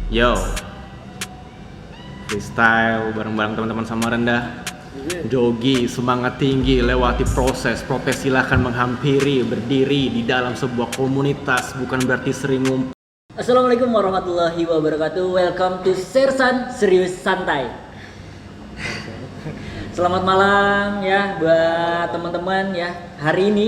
Yo, freestyle bareng-bareng teman-teman Samarinda. Jogi, semangat tinggi, lewati proses. Protes silahkan menghampiri, berdiri di dalam sebuah komunitas, bukan berarti sering ngumpul. Assalamualaikum warahmatullahi wabarakatuh. Welcome to Sersan Serius Santai. Selamat malam ya buat teman-teman ya. Hari ini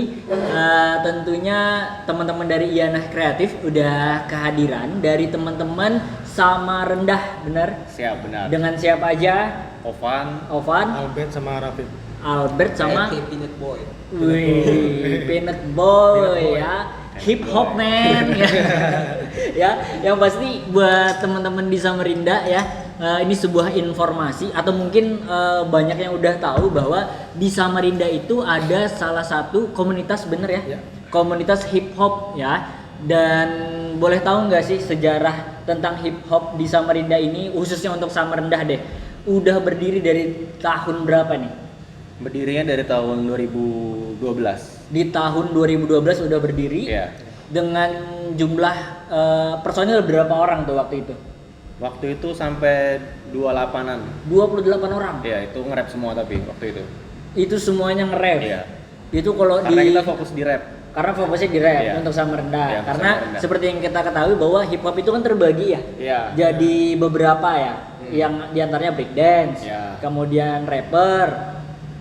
tentunya teman-teman dari Iyanah Kreatif udah kehadiran dari teman-teman Samarinda, benar? Siap, benar. Dengan siapa aja? Ovan, Albert sama Rafif. Albert sama Peanut Boy. Wih, Peanut Boy ya. Hip hop man ya. Ya, yang pasti buat teman-teman di Samarinda ya, ini sebuah informasi atau mungkin banyak yang udah tahu bahwa di Samarinda itu ada salah satu komunitas, bener ya? Komunitas hip hop ya. Dan boleh tahu nggak sih sejarah tentang hip hop di Samarinda ini, khususnya untuk Samarinda deh, udah berdiri dari tahun berapa nih? berdirinya dari tahun 2012. Di tahun 2012 udah berdiri. Iya. Dengan jumlah personil berapa orang tuh waktu itu? Waktu itu sampai 28-an. 28 orang. Iya, itu nge-rap semua tapi waktu itu. Itu semuanya nge-rap. Iya. Itu kalau Karena kita fokus di rap. karena fokusnya di rap Iya. untuk Samarinda. Iya, Karena Samarinda. seperti yang kita ketahui bahwa hip hop itu kan terbagi ya. Iya. Jadi beberapa ya. Yang diantaranya break dance, Iya. kemudian rapper,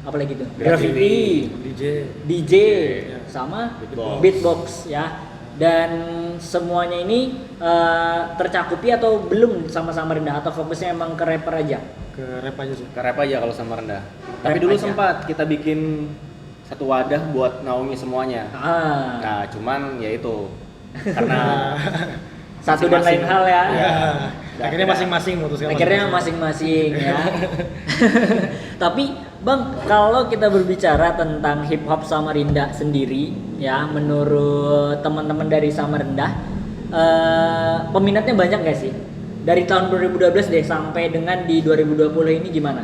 apalagi itu? Graffiti. Graffiti, DJ, sama Beatbox. beatbox ya. Dan semuanya ini tercakupi atau belum sama-sama rendah atau fokusnya emang ke rapper aja? Ke rap aja sih. Ke rap aja kalau sama rendah. Tapi Rap dulu aja. sempat kita bikin satu wadah buat naungi semuanya. Ah, Nah, cuman ya itu karena satu dan lain hal ya. Ya. Nggak Akhirnya ada. masing-masing memutuskan. Akhirnya masing-masing ya. Tapi Bang, kalau kita berbicara tentang hip hop Samarinda sendiri ya, menurut teman-teman dari Samarinda, peminatnya banyak gak sih? Dari tahun 2012 deh sampai dengan di 2020 ini gimana?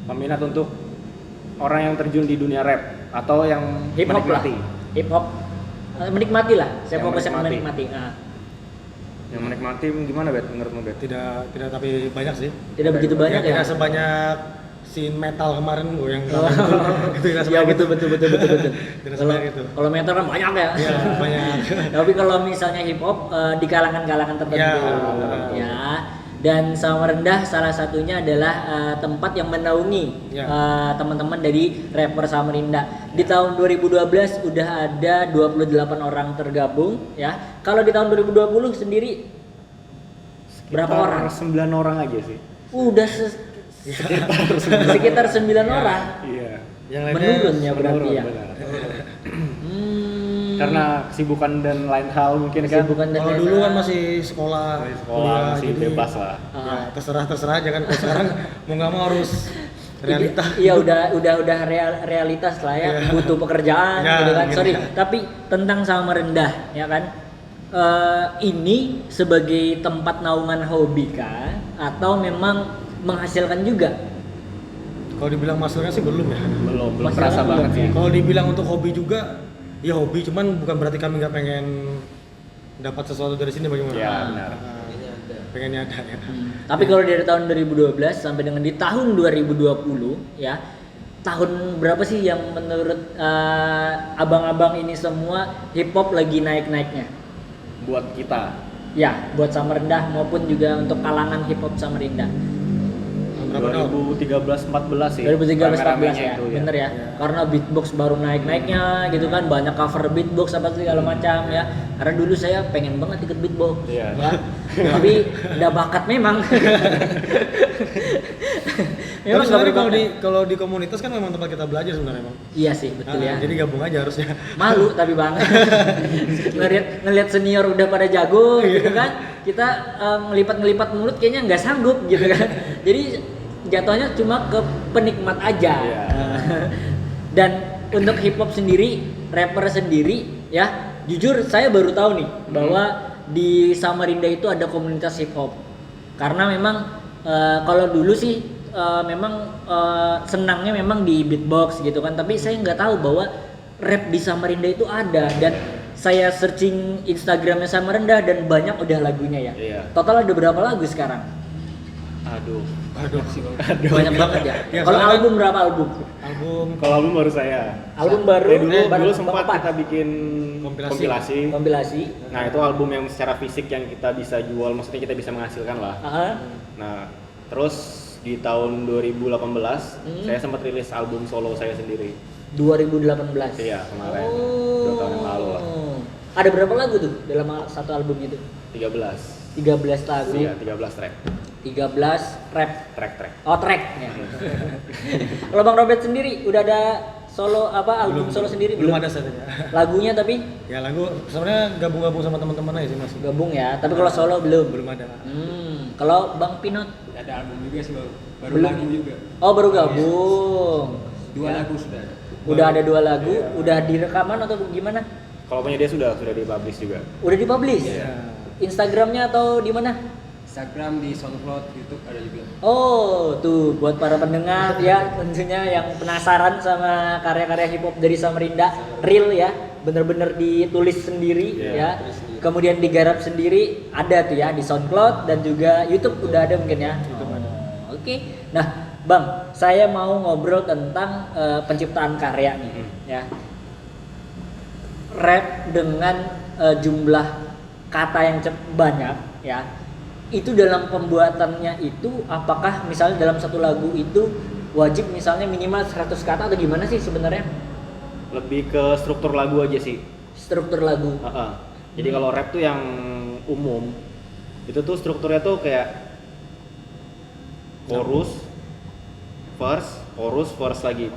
peminat untuk orang yang terjun di dunia rap atau yang Hip hop lah. menikmati. Hip hop menikmati lah. Saya Yang fokusnya menikmati. menikmati. Nah, Yang menikmati gimana Bet menurutmu Bet? Tidak tapi banyak sih. tidak begitu banyak ya. Tidak sebanyak scene metal kemarin gue yang Oh. itu tidak Iya sebanyak betul itu. betul. Tidak Kalau sebanyak itu. kalau metal kan banyak ya. Iya, banyak. Tapi kalau misalnya hip hop di kalangan-kalangan tertentu Ya. ya. Dan Samarinda salah satunya adalah tempat yang menaungi Ya. teman-teman dari rapper Samarinda. Di tahun 2012 udah ada 28 orang tergabung ya. Kalau di tahun 2020 sendiri berapa orang? 9 orang aja sih. Udah sekitar 9 orang. Iya. Yang Menurun ya berarti ya. Benar. Hmm. Karena kesibukan dan lain hal mungkin kan. Kesibukan dan kalau lain dulu hal. kan masih sekolah, Sekolah masih jadi bebas lah. Ya, terserah jangan kalau sekarang mau nggak mau harus realita. Iya udah realitas lah ya, Iya. butuh pekerjaan Ya, gitu kan. gitu. Sorry, tapi tentang Samarinda ya kan. Ini sebagai tempat naungan hobi kah atau memang menghasilkan juga? Kalau dibilang masalahnya sih belum ya. Belum Masih terasa belum banget ya? sih. Kalau dibilang untuk hobi juga, ya hobi, cuman bukan berarti kami nggak pengen dapat sesuatu dari sini bagaimana? Ya, benar. Pengennya ada ya. Tapi kalau dari tahun 2012 sampai dengan di tahun 2020 ya, tahun berapa sih yang menurut abang-abang ini semua hip hop lagi naik-naiknya? Buat kita. Ya, buat Samarinda maupun juga untuk kalangan hip hop Samarinda. Berapa tahun? 2013-14 sih. 2013-14 Rame-ramenya ya, itu, bener ya. Iya. Karena beatbox baru naik-naiknya gitu kan, banyak cover beatbox apa segala macam ya. Karena dulu saya pengen banget ikut beatbox. Iya. Ya. Tapi udah bakat memang. Tapi sebenarnya berbakat. kalau di komunitas kan memang tempat kita belajar sebenarnya emang. Iya sih, betul ya. Jadi gabung aja harusnya. Malu tapi banget. ngelihat senior udah pada jago gitu kan. Kita ngelipat mulut kayaknya nggak sanggup gitu kan. Jadi jatuhnya cuma ke penikmat aja. Iya. Dan untuk hip hop sendiri, rapper sendiri ya, jujur saya baru tahu nih bahwa di Samarinda itu ada komunitas hip hop. Karena memang kalau dulu sih memang senangnya memang di beatbox gitu kan, tapi saya nggak tahu bahwa rap di Samarinda itu ada. Dan saya searching Instagramnya Samarinda dan banyak udah lagunya ya. Iya. Total ada berapa lagu sekarang? Aduh. Banyak banget ya. Ya, Kalau soalnya album berapa album? Album Kalau album baru saya. Album baru Dulu bareng sempat Bang kita Opat. bikin kompilasi. Kompilasi. Nah, itu album yang secara fisik yang kita bisa jual, maksudnya kita bisa menghasilkan lah. Aha. Nah, terus di tahun 2018 saya sempat rilis album solo saya sendiri. 2018. Iya, kemarin. Oh. 2 tahun yang lalu lah. Ada berapa lagu tuh dalam satu album itu? 13. 13 lagu. Iya, 13 track. 13 rap. Track. Oh, track ya. Kalau Bang Robert sendiri udah ada solo album solo sendiri belum ada saja. Lagunya tapi Ya lagu sebenarnya gabung-gabung sama teman-teman aja sih Mas. gabung ya. Tapi kalau solo belum. Belum ada. Kalau Bang Pinot Ada album juga sih baru Belum. lagu juga. oh baru gabung. 2 Ya. lagu sudah ada. Udah ada 2 lagu, udah direkaman atau gimana? Kalau punya dia sudah dipublish juga. Udah dipublish? Iya. Instagramnya atau di mana? Instagram, di SoundCloud, YouTube ada juga. Oh, tuh buat para pendengar ya tentunya yang penasaran sama karya-karya hip hop dari Samarinda, real ya, bener-bener ditulis sendiri ya. tulis sendiri. Kemudian digarap sendiri, ada tuh ya di SoundCloud dan juga YouTube udah ada mungkin ya. Oke. Nah, Bang, saya mau ngobrol tentang penciptaan karya nih ya. Rap dengan jumlah kata yang banyak ya. Itu dalam pembuatannya itu apakah misalnya dalam satu lagu itu wajib misalnya minimal 100 kata atau gimana sih sebenarnya Lebih ke struktur lagu aja sih. struktur lagu? Jadi kalau rap tuh yang umum itu tuh strukturnya tuh kayak chorus, verse lagi.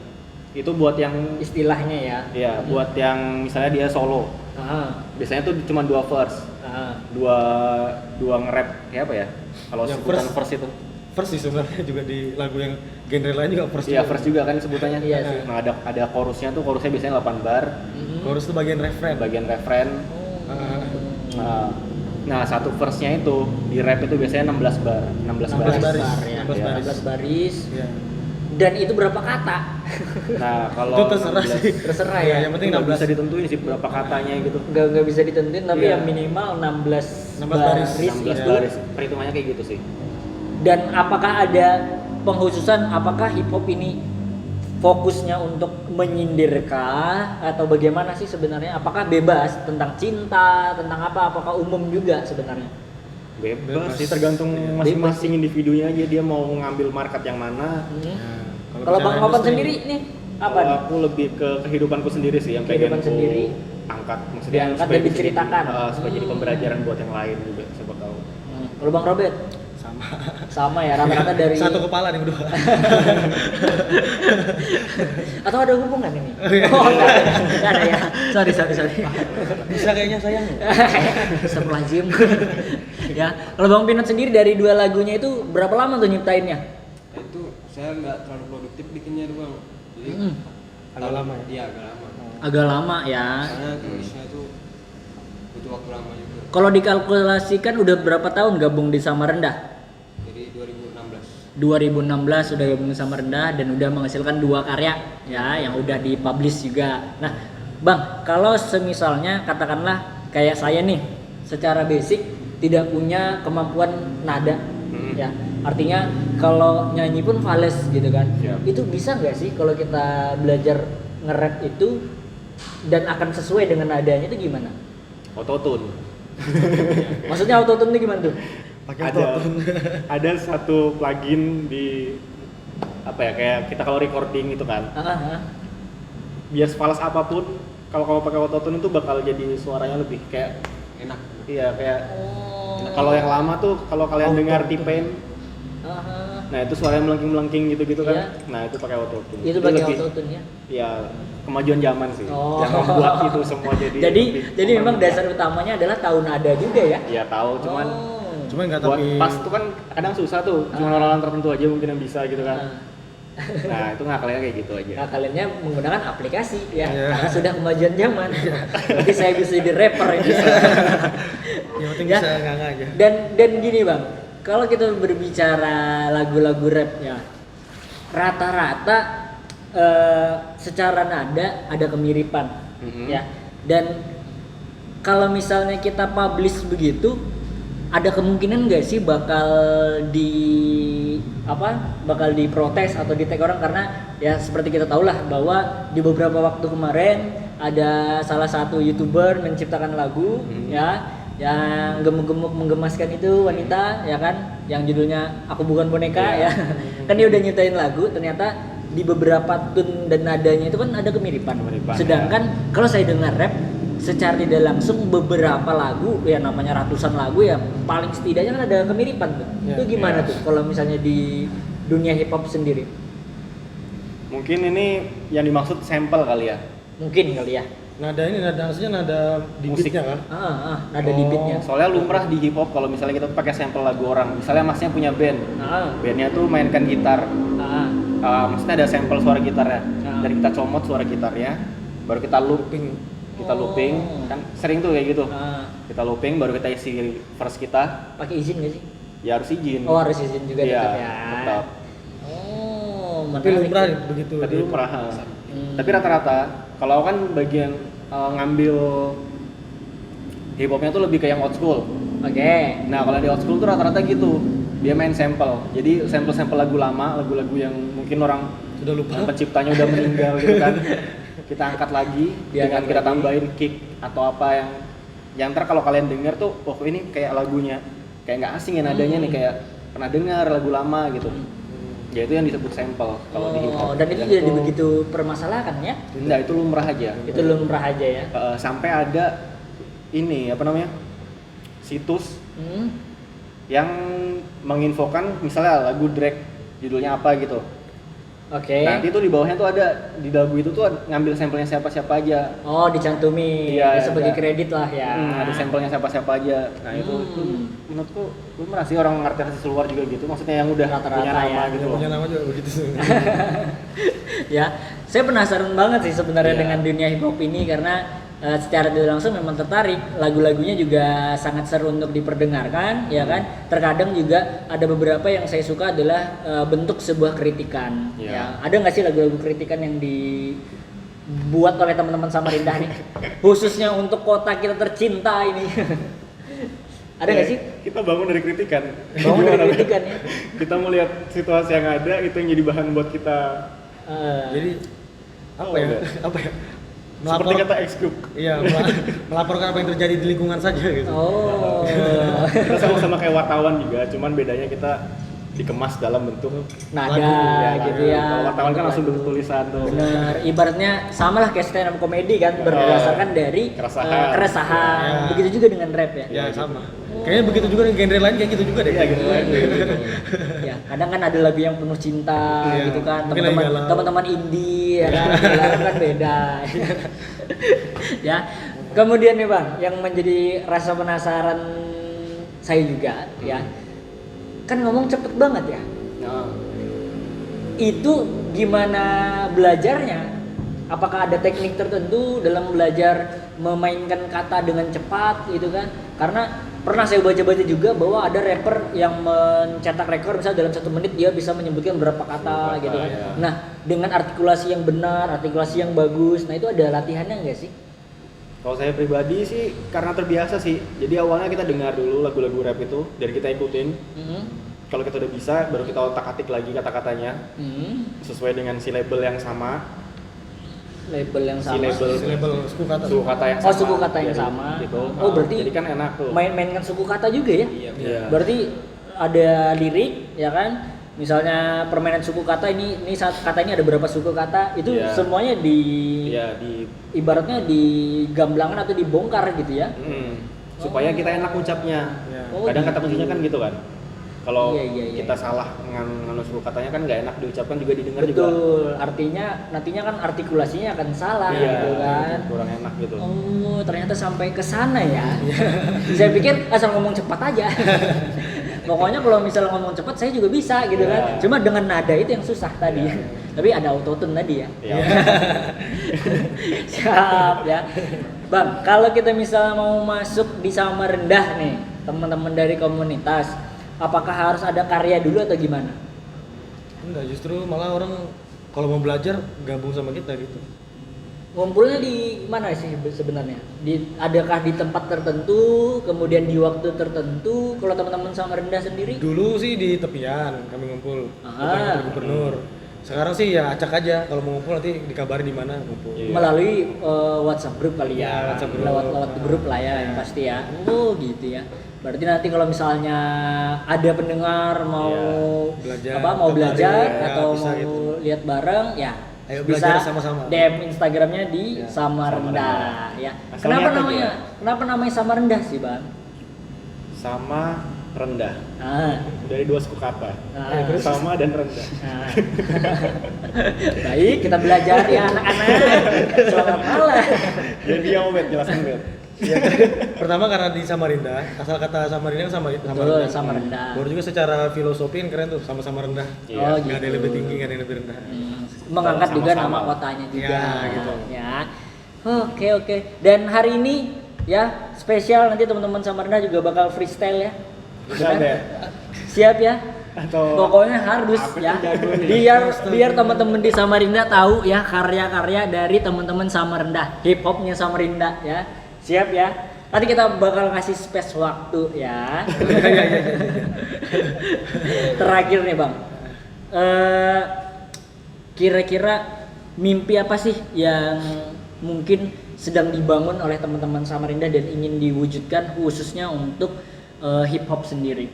Itu buat yang Istilahnya ya. ya buat yang misalnya dia solo. Aha, Biasanya tuh cuma 2 verse, aha. dua nge-rap kayak apa ya? Kalau Ya, sebutan verse. verse itu. Verse sih sebenarnya juga di lagu yang genre lain juga verse. Iya, verse juga kan sebutannya. Iya sih. Nah, ada chorusnya biasanya 8 bar, Chorus itu bagian refrain. bagian refren. Nah, satu verse-nya itu di rap itu biasanya 16 bar, 16 baris. 16 baris. ya. 16 Iya. baris. 16 baris. Iya. Dan itu berapa kata? Nah, kalau Itu terserah 16 sih. Terserah ya. Yang penting nggak 16 bisa ditentuin sih berapa katanya gitu. Nggak bisa ditentuin tapi Iya. yang minimal 16 16 baris. 16 itu. baris. Perhitungannya kayak gitu sih. Dan apakah ada pengkhususan apakah hip hop ini fokusnya untuk menyidirkah atau bagaimana sih sebenarnya? Apakah bebas tentang cinta, tentang apa? Apakah umum juga sebenarnya? Bebas sih, tergantung masing-masing individunya aja dia mau ngambil market yang mana. Hmm. Ya, Kalau bicara Bang Opat industri, sendiri nih apa Kalau nih? aku lebih ke kehidupanku sendiri sih yang Kehidupan pengen ku sendiri. angkat, maksudnya Diangkat supaya dan bisa diceritakan. supaya jadi pembelajaran buat yang lain juga, siapa tahu. Kalau Bang Robert sama. sama ya rata-rata dari Satu kepala nih berdua. atau ada hubungan ini? Oh enggak ada ya. Sorry. Bisa kayaknya sayang. Astagfirullahaladzim. Ya, kalau Bang Pinot sendiri dari 2 lagunya itu berapa lama tuh nyiptainnya? Itu saya nggak terlalu produktif bikinnya tuh Bang. Jadi Agak lama ya? Iya, agak lama. Agak lama ya. Karena tulisnya tuh butuh waktu lama juga. Kalau dikalkulasikan udah berapa tahun gabung di Samarinda? Jadi 2016. 2016 udah gabung di Samarinda dan udah menghasilkan 2 karya ya yang udah dipublish juga. Nah, Bang, kalau semisalnya katakanlah kayak saya nih secara basic tidak punya kemampuan nada ya. Artinya kalau nyanyi pun fales gitu kan. Siap. Itu bisa nggak sih kalau kita belajar nge-rap itu dan akan sesuai dengan nadanya itu gimana? Autotune. Maksudnya autotune itu gimana tuh? Pakai Ada autotune. ada satu plugin di apa ya, kayak kita kalau recording itu kan, biar sefalas apapun kalau kamu pakai autotune itu bakal jadi suaranya lebih kayak Enak. iya kayak Oh. kalau yang lama tuh kalau kalian dengar Autotune. T-Pain, Aha. nah itu suaranya melengking-melengking gitu-gitu kan. Iya. Nah, itu pakai autotune. Itu Jadi pakai lebih- autotune ya. Ya, kemajuan zaman sih Oh. yang membuat itu semua jadi Jadi memang mempermudah. dasar utamanya adalah tahu nada juga ya. Iya tahu, cuman Oh. Cuman nggak buat tapi pas tuh kan kadang susah tuh, cuma orang-orang tertentu aja mungkin yang bisa gitu kan. Nah, itu ngakalinnya kayak gitu aja. Nah, kaliannya menggunakan aplikasi ya, Iya. karena sudah kemajuan zaman. Berarti saya bisa jadi rapper ini. yang penting Ya. bisa nganga aja. Dan gini Bang, kalau kita berbicara lagu-lagu rap ya, rata-rata secara nada ada kemiripan Mhm. ya. Dan kalau misalnya kita publish begitu, ada kemungkinan nggak sih bakal diprotes atau di tag orang, karena ya seperti kita tahu lah bahwa di beberapa waktu kemarin ada salah satu YouTuber menciptakan lagu ya yang gemuk-gemuk menggemaskan itu wanita ya kan, yang judulnya Aku Bukan Boneka ya. Kan dia udah nyiptain lagu, ternyata di beberapa tune dan nadanya itu kan ada kemiripan. Sedangkan kalau saya dengar rap secara tidak langsung beberapa lagu ya, namanya ratusan lagu ya, paling setidaknya kan ada kemiripan tuh. Itu gimana tuh kalau misalnya di dunia hip hop sendiri? Mungkin ini yang dimaksud sampel kali ya. Mungkin kali ya. Maksudnya nada di Musik. beatnya kan? Nada di beatnya. Soalnya lumrah di hip hop kalau misalnya kita pakai sampel lagu orang. Misalnya masnya punya band. Bandnya tuh mainkan gitar. Maksudnya ada sampel suara gitarnya. Dan kita comot suara gitarnya, baru kita looping. Kita looping, kan sering tuh kayak gitu. Kita looping, baru kita isi verse kita. Pakai izin nggak sih? Ya harus izin. Oh, harus izin juga tetap ya. Tetap. Tapi lumrah begitu. Tapi lumrah. Tapi rata-rata kalau kan bagian ngambil hip hopnya tuh lebih ke yang old school. Oke. Nah kalau di old school tuh rata-rata gitu, dia main sampel. Jadi sampel lagu lama, lagu-lagu yang mungkin orang Sudah lupa. penciptanya udah meninggal gitu kan. Kita angkat lagi dengan kita lagi. tambahin kick atau apa yang ntar kalau kalian denger tuh, oh ini kayak lagunya kayak nggak asing ya nadanya nih, kayak pernah dengar lagu lama gitu. Ya itu yang disebut sampel kalau di hip hop. Dan itu tidak begitu permasalahan ya? Enggak, itu lumrah aja. Itu lumrah aja ya. Sampai ada ini apa namanya, situs yang menginfokan misalnya lagu Drake judulnya apa gitu. Oke. Nanti tuh di bawahnya tuh ada, di lagu itu tuh ngambil sampelnya siapa-siapa aja. Oh, dicantumi. Iya, Ya, sebagai ada. kredit lah ya. Ada sampelnya siapa-siapa aja. Nah itu menurutku lumrah sih, orang artis luar juga gitu. Maksudnya yang udah Rata-rata punya nama ya. gitu loh. Punya nama juga begitu. Ya, saya penasaran banget sih sebenarnya Iya. dengan dunia hip hop ini, karena secara tidak langsung memang tertarik. Lagu-lagunya juga sangat seru untuk diperdengarkan, ya kan. Terkadang juga ada beberapa yang saya suka adalah bentuk sebuah kritikan. Iya. Ya, ada nggak sih lagu-lagu kritikan yang dibuat oleh teman-teman Samarinda nih, khususnya untuk kota kita tercinta ini? Ada nggak sih? Kita bangun dari kritikan. Bangun dari Gimana? kritikan ya. Kita mau lihat situasi yang ada, itu yang jadi bahan buat kita. Jadi apa Oh, ya? enggak. Apa ya? Seperti kata ex-group. Iya, melaporkan apa yang terjadi di lingkungan saja gitu. Oh. Kita sama-sama kayak wartawan juga, cuman bedanya kita dikemas dalam bentuk Nada Lagu, gitu ya. Kalau wartawan kan langsung Lagu. bentuk tulisan tuh. Bener, ibaratnya sama lah kayak stand up comedy kan, berdasarkan dari keresahan. Ya. Begitu juga dengan rap ya. Ya sama. Kayaknya begitu juga nih, genre lain kayak gitu juga deh. Iya gitu kan. Ya, kadang kan ada lagu yang penuh cinta Iya. gitu kan. Mungkin lagi galau. Teman-teman indie ya kan, galau kan beda. Ya. Kemudian nih Bang, yang menjadi rasa penasaran saya juga ya. Kan ngomong cepet banget ya. Nah, Itu gimana belajarnya? Apakah ada teknik tertentu dalam belajar memainkan kata dengan cepat gitu kan? Karena pernah saya baca-baca juga bahwa ada rapper yang mencetak rekor misalnya dalam 1 menit dia bisa menyebutkan berapa kata gitu kan. ya. Nah, dengan artikulasi yang benar, artikulasi yang bagus, nah itu ada latihannya nggak sih? kalau saya pribadi sih karena terbiasa sih. Jadi awalnya kita dengar dulu lagu-lagu rap itu, dari kita ikutin. Kalau kita udah bisa, baru kita otak-atik lagi kata-katanya sesuai dengan si label yang sama. Label yang Si sama. label Suku kata. suku kata yang Oh, sama. suku kata yang Jadi, sama. Gitu. Oh, berarti jadi kan enak tuh. Mainkan suku kata juga ya? Iya. Berarti ada lirik ya kan? Misalnya permainan suku kata ini saat kata ini ada berapa suku kata, itu Iya. semuanya Iya di ibaratnya digamblangan atau dibongkar gitu ya. supaya kita enak ucapnya. Iya. Oh, Kadang kata gitu. kuncinya kan gitu kan. Kalau Iya. kita salah nganu suku katanya kan nggak enak diucapkan, juga didengar juga. Betul. Artinya nantinya kan artikulasinya akan salah Iya, gitu kan. kurang enak gitu. Oh, ternyata sampai ke sana ya. Saya pikir asal ngomong cepat aja. Pokoknya kalau misalnya ngomong cepat saya juga bisa gitu kan. Iya. Cuma dengan nada itu yang susah tadi. Iya. Tapi ada autotune tadi ya. Iya. Siap ya. Bang, kalau kita misalnya mau masuk di Samarinda nih, teman-teman dari komunitas, apakah harus ada karya dulu atau gimana? Enggak, justru malah orang kalau mau belajar gabung sama kita gitu. Ngumpulnya di mana sih sebenarnya? Adakah di tempat tertentu, kemudian di waktu tertentu? Kalau teman-teman Samarinda sendiri? Dulu sih di tepian kami ngumpul, Ah. di gubernur. Sekarang sih ya acak aja, kalau mau ngumpul nanti dikabarin di mana ngumpul. Iya. Melalui WhatsApp group kali ya, Ya, WhatsApp group. lewat grup lah ya, yang pasti ya. Oh gitu ya. Berarti nanti kalau misalnya ada pendengar mau Belajar, mau ke belajar bareng, ya, atau bisa mau gitu. lihat bareng ya, Ayo bisa belajar sama-sama. DM Instagramnya di Ya, Samarinda ya. Asalnya Kenapa apa namanya? dia? Kenapa namanya Samarinda sih, Bang? Sama rendah. Ah. Dari dua suku kata. Ah. Sama dan rendah. Nah. Baik, kita belajar ya anak-anak. Selamat malam. Jadi yang mau jelasin Bet. Ya, pertama karena di Samarinda, asal kata Samarinda kan sama Betul, sama rendah. Baru juga secara filosofi kan keren tuh, sama-sama rendah. Oh, Nggak ada yang gitu. lebih tinggi, nggak ada yang lebih rendah. Mengangkat juga Sama-sama. nama kotanya juga. Ya, gitu. Ya. Oke. Dan hari ini ya spesial, nanti teman-teman Samarinda juga bakal freestyle ya. Bisa Benar? deh. Siap ya? Atau Pokoknya harus Aku ya. jago nih. Biar teman-teman di Samarinda tahu ya karya-karya dari teman-teman Samarinda, hip hopnya Samarinda ya. Siap ya? Nanti kita bakal ngasih space waktu ya. Terakhir nih Bang, kira-kira mimpi apa sih yang mungkin sedang dibangun oleh teman-teman Samarinda dan ingin diwujudkan khususnya untuk hip hop sendiri?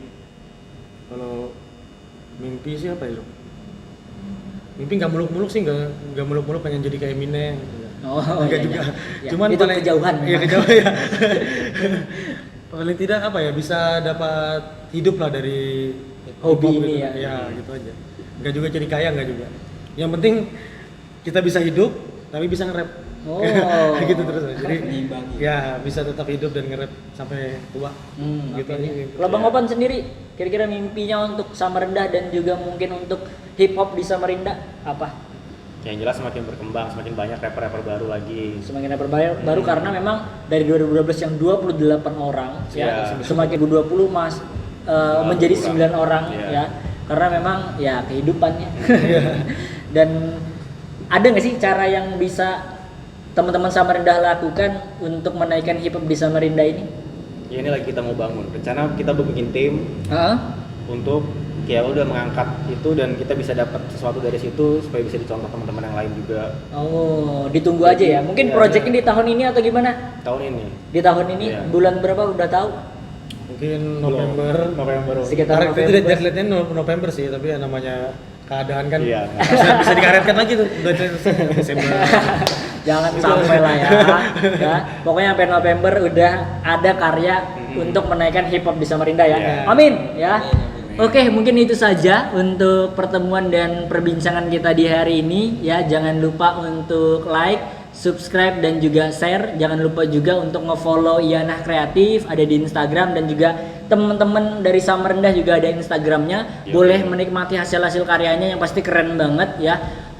Kalau mimpi sih apa ya? Mimpi nggak muluk-muluk sih, nggak muluk-muluk pengen jadi kayak Eminem. Oh, Enggak iya, juga. iya. Cuman Itu kejauhan Iya memang. kejauhan ya. Paling tidak apa ya, bisa dapat hidup lah dari Hobi hip-hop ini gitu. ya. Ya gitu aja. Enggak juga jadi kaya, enggak juga. Yang penting kita bisa hidup tapi bisa nge-rap. Oh. Gitu terus. Jadi Diimbangi. ya bisa tetap hidup dan nge-rap sampai tua. Gitu Oke aja. nih. Kalau Bang Opan sendiri, kira-kira mimpinya untuk Samarinda dan juga mungkin untuk hip hop di Samarinda apa? yang jelas semakin berkembang, semakin banyak rapper-rapper baru lagi. Semakin baru karena memang dari 2012 yang 28 orang ya, Iya. semakin 2020 menjadi berkurang. 9 orang Iya. ya. Karena memang ya kehidupannya. Dan ada nggak sih cara yang bisa teman-teman Samarinda lakukan untuk menaikkan hip hop di Samarinda ini? Ya ini lagi kita mau bangun. Rencana kita bikin tim Heeh. untuk ya udah mengangkat itu dan kita bisa dapat sesuatu dari situ supaya bisa dicontoh teman-teman yang lain juga Oh, ditunggu aja ya. Mungkin Iya, project ini di tahun ini atau gimana? tahun ini. Di tahun ini Iya. bulan berapa udah tahu? Mungkin November. November. Sekitar Target itu November. deadline-nya November sih, tapi ya namanya keadaan kan Iya. bisa dikaretkan lagi tuh Desember. Jangan sampai lah ya. Ya. Pokoknya sampai November udah ada karya untuk menaikkan hip hop di Samarinda ya. Iya. Amin ya. Oke, mungkin itu saja untuk pertemuan dan perbincangan kita di hari ini ya. Jangan lupa untuk like, subscribe dan juga share. Jangan lupa juga untuk nge-follow Iyanah Kreatif ada di Instagram dan juga teman-teman dari Samarinda juga ada Instagramnya. Boleh menikmati hasil-hasil karyanya yang pasti keren banget ya.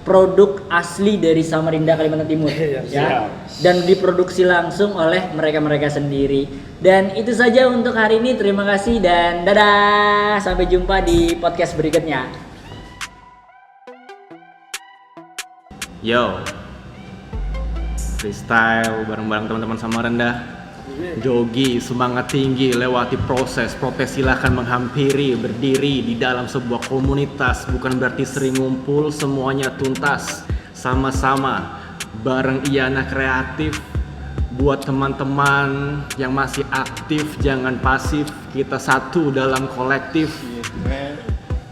Produk asli dari Samarinda Kalimantan Timur ya. siap. Dan diproduksi langsung oleh mereka-mereka sendiri. Dan itu saja untuk hari ini. Terima kasih dan dadah. Sampai jumpa di podcast berikutnya. Yo. Freestyle bareng-bareng teman-teman Samarinda. Jogi, semangat tinggi, lewati proses, silahkan menghampiri, berdiri di dalam sebuah komunitas, bukan berarti sering ngumpul, semuanya tuntas, sama-sama, bareng Iyanah Kreatif, buat teman-teman yang masih aktif, jangan pasif, kita satu dalam kolektif,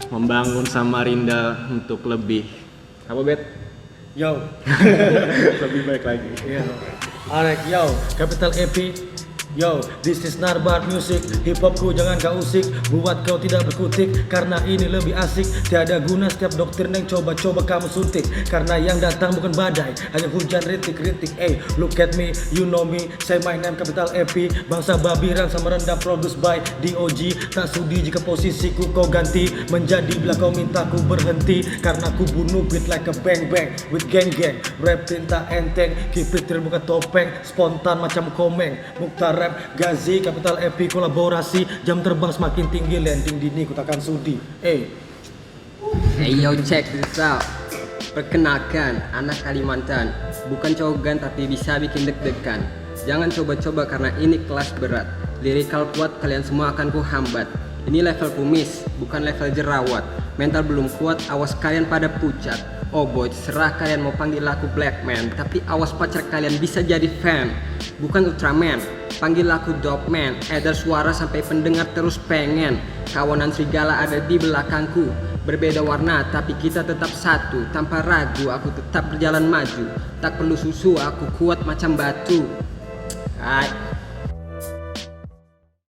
membangun Samarinda untuk lebih, apa Bet? Yo. Lebih baik lagi. Iya. Alright, yo, Capital EP. Yo, this is Narbat Music. Hip hopku jangan kau usik, buat kau tidak berkutik, karena ini lebih asik. Tiada guna setiap doktrin yang coba-coba kamu suntik, karena yang datang bukan badai, hanya hujan rintik-rintik. Look at me, you know me, say my name Capital EP. Bangsa babi rang sama rendah, produced by DOG. Tak sudi jika posisiku kau ganti menjadi bila kau minta ku berhenti, karena ku bunuh beat like a bang bang with gang gang. Rap tinta enteng, keep it real bukan topeng, spontan macam komeng. Mukhtar rap Gazi, Capital EP kolaborasi, jam terbang semakin tinggi, landing dini ku takkan sudi. Hey yo, check this out. Perkenalkan, anak Kalimantan. Bukan cogan tapi bisa bikin deg-degan. Jangan coba-coba karena ini kelas berat. Lirikal kuat kalian semua akan ku hambat. Ini level kumis, bukan level jerawat. Mental belum kuat, awas kalian pada pucat. Oh boy, terserah kalian mau panggil aku Blackman, tapi awas pacar kalian bisa jadi fan. Bukan Ultraman, panggil aku Dogman. Edar suara sampai pendengar terus pengen. Kawanan serigala ada di belakangku. Berbeda warna tapi kita tetap satu. Tanpa ragu aku tetap berjalan maju. Tak perlu susu, aku kuat macam batu. Hai.